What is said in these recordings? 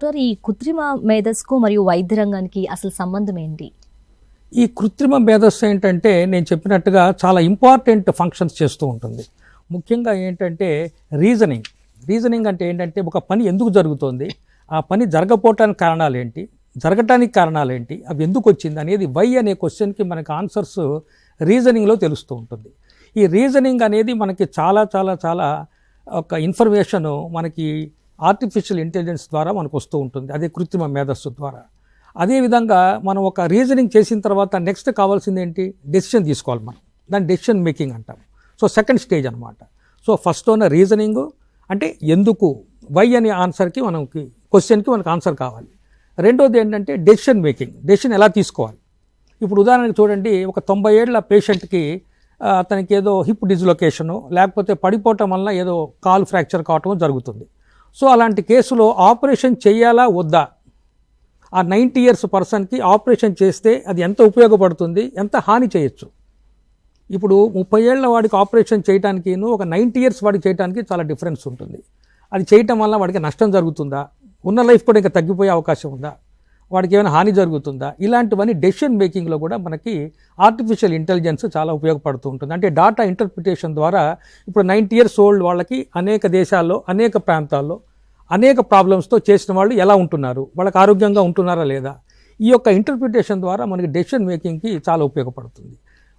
Doctor, ఈ కృత్రిమ మేధస్సుకు మరియు వైద్య రంగానికి అసలు సంబంధం ఏంటి? ఈ కృత్రిమ మేధస్సు ఏంటంటే నేను చెప్పినట్టుగా చాలా ఇంపార్టెంట్ ఫంక్షన్స్ చేస్తూ ఉంటుంది. ముఖ్యంగా ఏంటంటే రీజనింగ్ అంటే ఏంటంటే ఒక పని ఎందుకు జరుగుతోంది, ఆ పని జరగపోవటానికి కారణాలు ఏంటి, జరగటానికి కారణాలు ఏంటి, అవి ఎందుకు వచ్చింది అనేది వై అనే క్వశ్చన్కి మనకి ఆన్సర్స్ రీజనింగ్లో తెలుస్తూ ఉంటుంది. ఈ రీజనింగ్ అనేది మనకి చాలా చాలా చాలా ఒక ఇన్ఫర్మేషను మనకి ఆర్టిఫిషియల్ ఇంటెలిజెన్స్ ద్వారా మనకు వస్తూ ఉంటుంది, అదే కృత్రిమ మేధస్సు ద్వారా. అదేవిధంగా మనం ఒక రీజనింగ్ చేసిన తర్వాత నెక్స్ట్ కావాల్సింది ఏంటి, డెసిషన్ తీసుకోవాలి. మనం దాన్ని డెసిషన్ మేకింగ్ అంటాం. సో సెకండ్ స్టేజ్ అనమాట. సో ఫస్ట్ ఉన్న రీజనింగ్ అంటే ఎందుకు, వై అనే ఆన్సర్కి మనకి క్వశ్చన్కి మనకు ఆన్సర్ కావాలి. రెండోది ఏంటంటే డెసిషన్ మేకింగ్, డెసిషన్ ఎలా తీసుకోవాలి. ఇప్పుడు ఉదాహరణకు చూడండి, ఒక 90 ఏళ్ల పేషెంట్కి అతనికి ఏదో హిప్ డిస్లొకేషను లేకపోతే పడిపోవటం వల్ల ఏదో కాలు ఫ్రాక్చర్ కావటం జరుగుతుంది. సో అలాంటి కేసులో ఆపరేషన్ చేయాలా వద్దా, ఆ 90 ఇయర్స్ పర్సన్కి ఆపరేషన్ చేస్తే అది ఎంత ఉపయోగపడుతుంది, ఎంత హాని చేయొచ్చు. ఇప్పుడు 30 ఏళ్ల వాడికి ఆపరేషన్ చేయడానికి ఒక 90 ఇయర్స్ వాడికి చేయడానికి చాలా డిఫరెన్స్ ఉంటుంది. అది చేయటం వల్ల వాడికి నష్టం జరుగుతుందా, ఉన్న లైఫ్ కూడా ఇంకా తగ్గిపోయే అవకాశం ఉందా, వాడికి ఏమైనా హాని జరుగుతుందా, ఇలాంటివన్నీ డెసిషన్ మేకింగ్లో కూడా మనకి ఆర్టిఫిషియల్ ఇంటెలిజెన్స్ చాలా ఉపయోగపడుతూ ఉంటుంది. అంటే డాటా ఇంటర్ప్రిటేషన్ ద్వారా ఇప్పుడు 90 ఇయర్స్ ఓల్డ్ వాళ్ళకి అనేక దేశాల్లో అనేక ప్రాంతాల్లో అనేక ప్రాబ్లమ్స్తో చేసిన వాళ్ళు ఎలా ఉంటున్నారు, వాళ్ళకి ఆరోగ్యంగా ఉంటున్నారా లేదా, ఈ యొక్క ఇంటర్ప్రిటేషన్ ద్వారా మనకి డెసిషన్ మేకింగ్కి చాలా ఉపయోగపడుతుంది.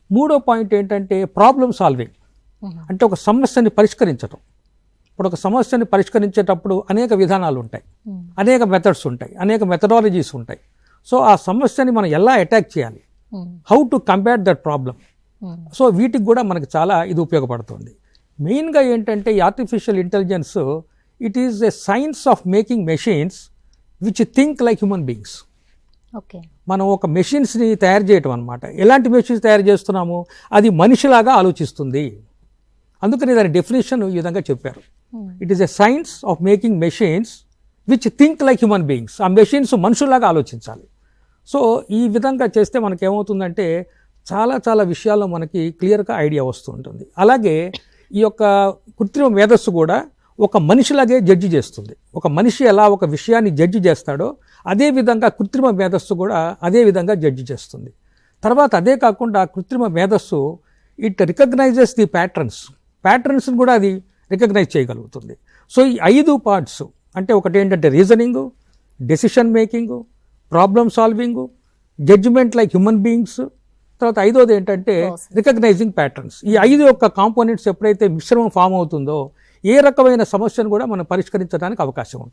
మూడో పాయింట్ ఏంటంటే ప్రాబ్లమ్ సాల్వింగ్, అంటే ఒక సమస్యని పరిష్కరించడం. ఇప్పుడు ఒక సమస్యని పరిష్కరించేటప్పుడు అనేక విధానాలు ఉంటాయి, అనేక మెథడ్స్ ఉంటాయి, అనేక మెథడాలజీస్ ఉంటాయి. సో ఆ సమస్యని మనం ఎలా అటాక్ చేయాలి, how to combat that problem. So వీటికి కూడా మనకు చాలా ఇది ఉపయోగపడుతుంది. మెయిన్గా ఏంటంటే ఈ artificial intelligence it is a science of making machines which think like human beings. Okay, మనం ఒక మెషిన్స్ని తయారు చేయటం అనమాట. ఎలాంటి మెషిన్స్ తయారు చేస్తున్నాము, అది మనిషిలాగా ఆలోచిస్తుంది. అందుకని దాని డెఫినేషన్ ఈ విధంగా చెప్పారు. It is a science of making machines which think like human beings. ఆ మెషిన్స్ మనుషుల్లాగా ఆలోచించాలి. సో ఈ విధంగా చేస్తే మనకి ఏమవుతుందంటే చాలా చాలా విషయాల్లో మనకి క్లియర్గా ఐడియా వస్తూ ఉంటుంది. అలాగే ఈ యొక్క కృత్రిమ మేధస్సు కూడా ఒక మనిషిలాగే జడ్జి చేస్తుంది. ఒక మనిషి ఎలా ఒక విషయాన్ని జడ్జి చేస్తాడో అదే విధంగా కృత్రిమ మేధస్సు కూడా అదే విధంగా జడ్జి చేస్తుంది. తర్వాత అదే కాకుండా కృత్రిమ మేధస్సు ఇట్ రికగ్నైజెస్ ది ప్యాటర్న్స్ని కూడా అది రికగ్నైజ్ చేయగలుగుతుంది. సో ఈ 5 పార్ట్స్ అంటే ఒకటి ఏంటంటే reasoning, decision making, problem solving, judgement like human beings, తర్వాత 5వది ఏంటంటే రికగ్నైజింగ్ ప్యాటర్న్స్. ఈ 5 యొక్క కాంపోనెంట్స్ ఎప్పుడైతే మిశ్రమం ఫామ్ అవుతుందో ఏ రకమైన సమస్యను కూడా మనం పరిష్కరించడానికి అవకాశం ఉంటుంది.